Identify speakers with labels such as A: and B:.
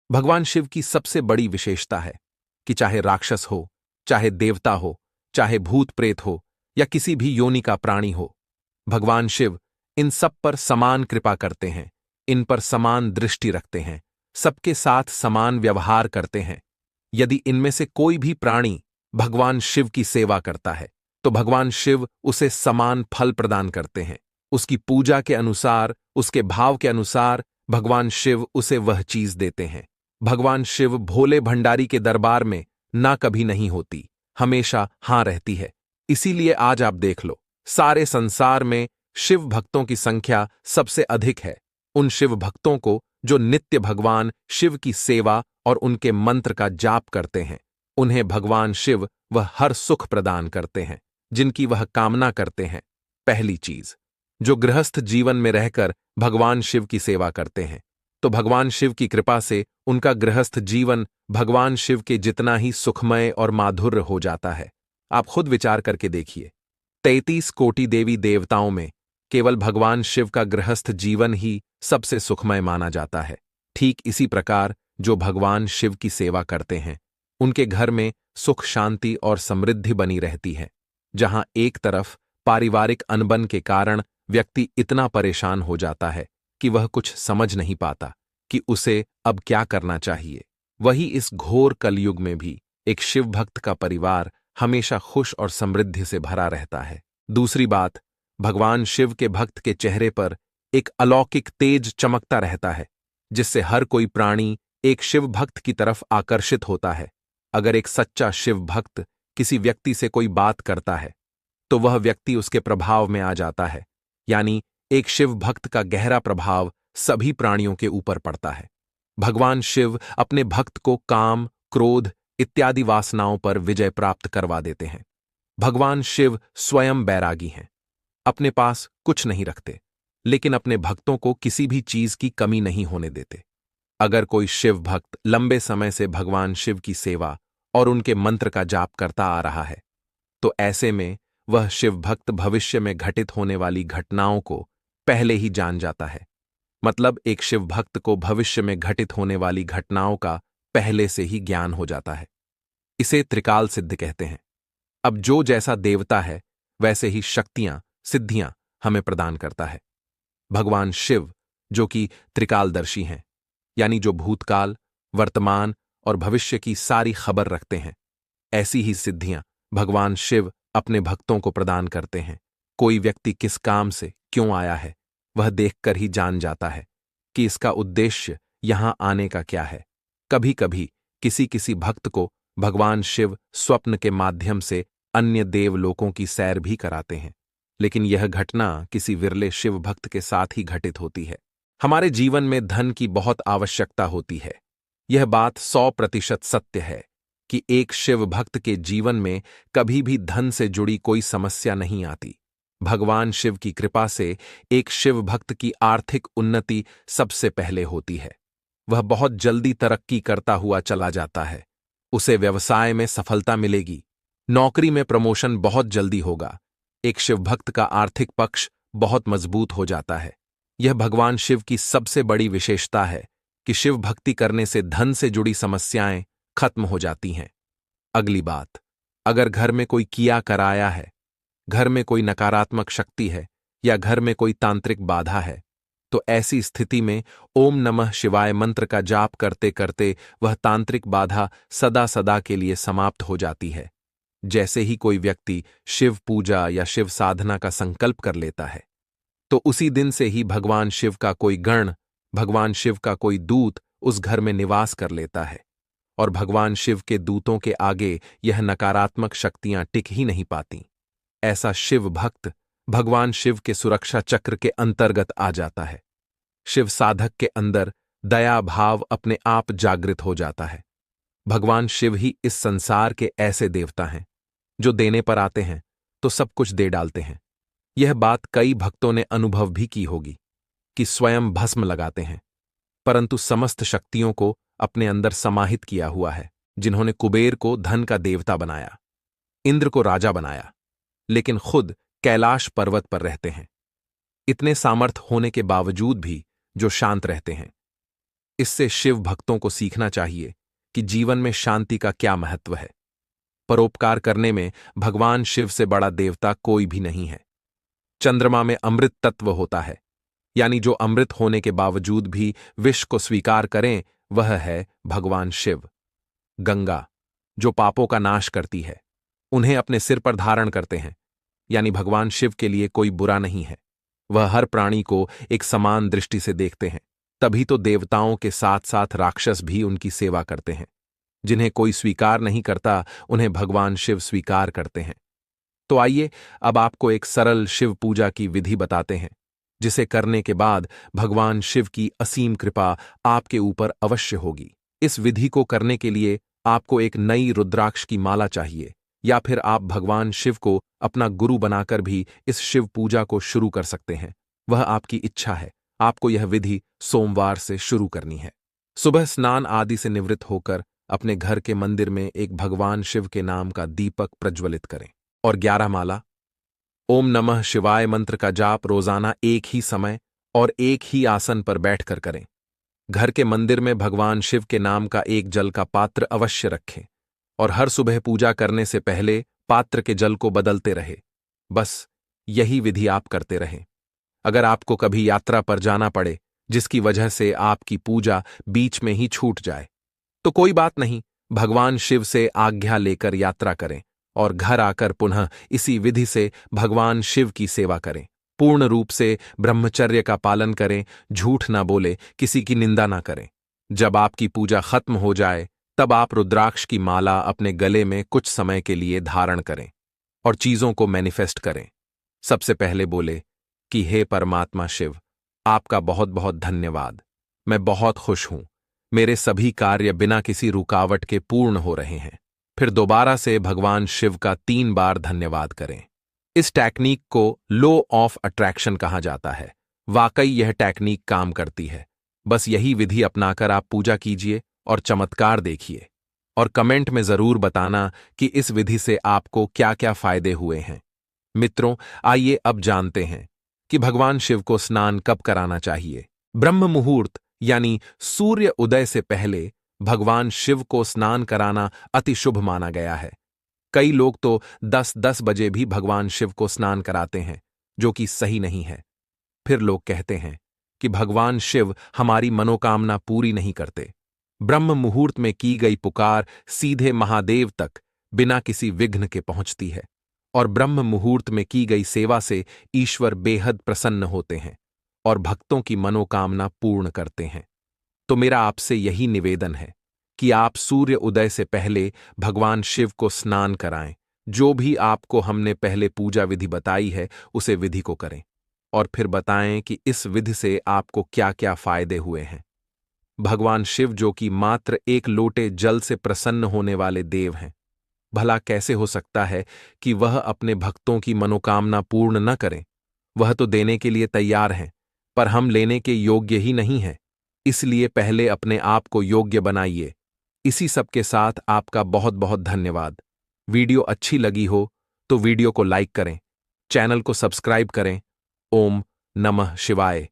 A: भगवान शिव की सबसे बड़ी विशेषता है कि चाहे राक्षस हो, चाहे देवता हो, चाहे भूत प्रेत हो या किसी भी योनि का प्राणी हो, भगवान शिव इन सब पर समान कृपा करते हैं, इन पर समान दृष्टि रखते हैं, सबके साथ समान व्यवहार करते हैं। यदि इनमें से कोई भी प्राणी भगवान शिव की सेवा करता है तो भगवान शिव उसे समान फल प्रदान करते हैं। उसकी पूजा के अनुसार, उसके भाव के अनुसार भगवान शिव उसे वह चीज देते हैं। भगवान शिव भोले भंडारी के दरबार में ना कभी नहीं होती, हमेशा हां रहती है। इसीलिए आज आप देख लो, सारे संसार में शिव भक्तों की संख्या सबसे अधिक है। उन शिव भक्तों को जो नित्य भगवान शिव की सेवा और उनके मंत्र का जाप करते हैं, उन्हें भगवान शिव वह हर सुख प्रदान करते हैं जिनकी वह कामना करते हैं। पहली चीज, जो गृहस्थ जीवन में रहकर भगवान शिव की सेवा करते हैं, तो भगवान शिव की कृपा से उनका गृहस्थ जीवन भगवान शिव के जितना ही सुखमय और माधुर्य हो जाता है। आप खुद विचार करके देखिए, 33 कोटि देवी देवताओं में केवल भगवान शिव का गृहस्थ जीवन ही सबसे सुखमय माना जाता है। ठीक इसी प्रकार जो भगवान शिव की सेवा करते हैं, उनके घर में सुख शांति और समृद्धि बनी रहती है। जहां एक तरफ पारिवारिक अनबन के कारण व्यक्ति इतना परेशान हो जाता है कि वह कुछ समझ नहीं पाता कि उसे अब क्या करना चाहिए, वही इस घोर कलयुग में भी एक शिव भक्त का परिवार हमेशा खुश और समृद्धि से भरा रहता है। दूसरी बात, भगवान शिव के भक्त के चेहरे पर एक अलौकिक तेज चमकता रहता है, जिससे हर कोई प्राणी एक शिव भक्त की तरफ आकर्षित होता है। अगर एक सच्चा शिव भक्त किसी व्यक्ति से कोई बात करता है तो वह व्यक्ति उसके प्रभाव में आ जाता है, यानी एक शिव भक्त का गहरा प्रभाव सभी प्राणियों के ऊपर पड़ता है। भगवान शिव अपने भक्त को काम, क्रोध इत्यादि वासनाओं पर विजय प्राप्त करवा देते हैं। भगवान शिव स्वयं बैरागी हैं, अपने पास कुछ नहीं रखते, लेकिन अपने भक्तों को किसी भी चीज की कमी नहीं होने देते। अगर कोई शिव भक्त लंबे समय से भगवान शिव की सेवा और उनके मंत्र का जाप करता आ रहा है, तो ऐसे में वह शिव भक्त भविष्य में घटित होने वाली घटनाओं को पहले ही जान जाता है। मतलब एक शिव भक्त को भविष्य में घटित होने वाली घटनाओं का पहले से ही ज्ञान हो जाता है। इसे त्रिकाल सिद्ध कहते हैं। अब जो जैसा देवता है वैसे ही शक्तियां, सिद्धियां हमें प्रदान करता है। भगवान शिव जो कि त्रिकालदर्शी हैं, यानी जो भूतकाल, वर्तमान और भविष्य की सारी खबर रखते हैं, ऐसी ही सिद्धियां भगवान शिव अपने भक्तों को प्रदान करते हैं। कोई व्यक्ति किस काम से क्यों आया है, वह देखकर ही जान जाता है कि इसका उद्देश्य यहां आने का क्या है। कभी कभी किसी किसी भक्त को भगवान शिव स्वप्न के माध्यम से अन्य देवलोकों की सैर भी कराते हैं, लेकिन यह घटना किसी विरले शिव भक्त के साथ ही घटित होती है। हमारे जीवन में धन की बहुत आवश्यकता होती है। यह बात 100% सत्य है कि एक शिव भक्त के जीवन में कभी भी धन से जुड़ी कोई समस्या नहीं आती। भगवान शिव की कृपा से एक शिव भक्त की आर्थिक उन्नति सबसे पहले होती है। वह बहुत जल्दी तरक्की करता हुआ चला जाता है। उसे व्यवसाय में सफलता मिलेगी, नौकरी में प्रमोशन बहुत जल्दी होगा। एक शिव भक्त का आर्थिक पक्ष बहुत मजबूत हो जाता है। यह भगवान शिव की सबसे बड़ी विशेषता है कि शिव भक्ति करने से धन से जुड़ी समस्याएं खत्म हो जाती हैं। अगली बात, अगर घर में कोई किया कराया है, घर में कोई नकारात्मक शक्ति है या घर में कोई तांत्रिक बाधा है, तो ऐसी स्थिति में ओम नमः शिवाय मंत्र का जाप करते करते वह तांत्रिक बाधा सदा सदा के लिए समाप्त हो जाती है। जैसे ही कोई व्यक्ति शिव पूजा या शिव साधना का संकल्प कर लेता है, तो उसी दिन से ही भगवान शिव का कोई गण, भगवान शिव का कोई दूत उस घर में निवास कर लेता है, और भगवान शिव के दूतों के आगे यह नकारात्मक शक्तियां टिक ही नहीं पाती। ऐसा शिव भक्त भगवान शिव के सुरक्षा चक्र के अंतर्गत आ जाता है। शिव साधक के अंदर दया भाव अपने आप जागृत हो जाता है। भगवान शिव ही इस संसार के ऐसे देवता हैं जो देने पर आते हैं तो सब कुछ दे डालते हैं। यह बात कई भक्तों ने अनुभव भी की होगी कि स्वयं भस्म लगाते हैं, परंतु समस्त शक्तियों को अपने अंदर समाहित किया हुआ है। जिन्होंने कुबेर को धन का देवता बनाया, इंद्र को राजा बनाया, लेकिन खुद कैलाश पर्वत पर रहते हैं। इतने सामर्थ होने के बावजूद भी जो शांत रहते हैं। इससे शिव भक्तों को सीखना चाहिए कि जीवन में शांति का क्या महत्व है। परोपकार करने में भगवान शिव से बड़ा देवता कोई भी नहीं है। चंद्रमा में अमृत तत्व होता है, यानी जो अमृत होने के बावजूद भी विष को स्वीकार करें, वह है भगवान शिव। गंगा, जो पापों का नाश करती है, उन्हें अपने सिर पर धारण करते हैं, यानी भगवान शिव के लिए कोई बुरा नहीं है। वह हर प्राणी को एक समान दृष्टि से देखते हैं, तभी तो देवताओं के साथ साथ राक्षस भी उनकी सेवा करते हैं। जिन्हें कोई स्वीकार नहीं करता, उन्हें भगवान शिव स्वीकार करते हैं। तो आइए अब आपको एक सरल शिव पूजा की विधि बताते हैं, जिसे करने के बाद भगवान शिव की असीम कृपा आपके ऊपर अवश्य होगी। इस विधि को करने के लिए आपको एक नई रुद्राक्ष की माला चाहिए, या फिर आप भगवान शिव को अपना गुरु बनाकर भी इस शिव पूजा को शुरू कर सकते हैं। वह आपकी इच्छा है। आपको यह विधि सोमवार से शुरू करनी है। सुबह स्नान आदि से निवृत्त होकर अपने घर के मंदिर में एक भगवान शिव के नाम का दीपक प्रज्वलित करें और 11 माला ओम नमः शिवाय मंत्र का जाप रोजाना एक ही समय और एक ही आसन पर बैठकर करें। घर के मंदिर में भगवान शिव के नाम का एक जल का पात्र अवश्य रखें और हर सुबह पूजा करने से पहले पात्र के जल को बदलते रहे। बस यही विधि आप करते रहें। अगर आपको कभी यात्रा पर जाना पड़े, जिसकी वजह से आपकी पूजा बीच में ही छूट जाए, तो कोई बात नहीं, भगवान शिव से आज्ञा लेकर यात्रा करें और घर आकर पुनः इसी विधि से भगवान शिव की सेवा करें। पूर्ण रूप से ब्रह्मचर्य का पालन करें, झूठ ना बोले, किसी की निंदा ना करें। जब आपकी पूजा खत्म हो जाए, तब आप रुद्राक्ष की माला अपने गले में कुछ समय के लिए धारण करें और चीजों को मैनिफेस्ट करें। सबसे पहले बोले कि हे परमात्मा शिव, आपका बहुत बहुत धन्यवाद। मैं बहुत खुश हूं। मेरे सभी कार्य बिना किसी रुकावट के पूर्ण हो रहे हैं। फिर दोबारा से भगवान शिव का 3 बार धन्यवाद करें। इस टेक्निक को लॉ ऑफ अट्रैक्शन कहा जाता है। वाकई यह टेक्निक काम करती है। बस यही विधि अपनाकर आप पूजा कीजिए और चमत्कार देखिए। और कमेंट में जरूर बताना कि इस विधि से आपको क्या क्या फायदे हुए हैं। मित्रों, आइए अब जानते हैं कि भगवान शिव को स्नान कब कराना चाहिए। ब्रह्म मुहूर्त यानी सूर्य उदय से पहले भगवान शिव को स्नान कराना अति शुभ माना गया है। कई लोग तो 10-10 बजे भी भगवान शिव को स्नान कराते हैं, जो कि सही नहीं है। फिर लोग कहते हैं कि भगवान शिव हमारी मनोकामना पूरी नहीं करते। ब्रह्म मुहूर्त में की गई पुकार सीधे महादेव तक बिना किसी विघ्न के पहुंचती है और ब्रह्म मुहूर्त में की गई सेवा से ईश्वर बेहद प्रसन्न होते हैं और भक्तों की मनोकामना पूर्ण करते हैं। तो मेरा आपसे यही निवेदन है कि आप सूर्य उदय से पहले भगवान शिव को स्नान कराएं। जो भी आपको हमने पहले पूजा विधि बताई है, उसे विधि को करें और फिर बताएं कि इस विधि से आपको क्या क्या फायदे हुए हैं। भगवान शिव, जो कि मात्र एक लोटे जल से प्रसन्न होने वाले देव हैं, भला कैसे हो सकता है कि वह अपने भक्तों की मनोकामना पूर्ण न करें। वह तो देने के लिए तैयार हैं, पर हम लेने के योग्य ही नहीं हैं। इसलिए पहले अपने आप को योग्य बनाइए। इसी सब के साथ आपका बहुत बहुत धन्यवाद। वीडियो अच्छी लगी हो तो वीडियो को लाइक करें, चैनल को सब्सक्राइब करें। ओम नमः शिवाय।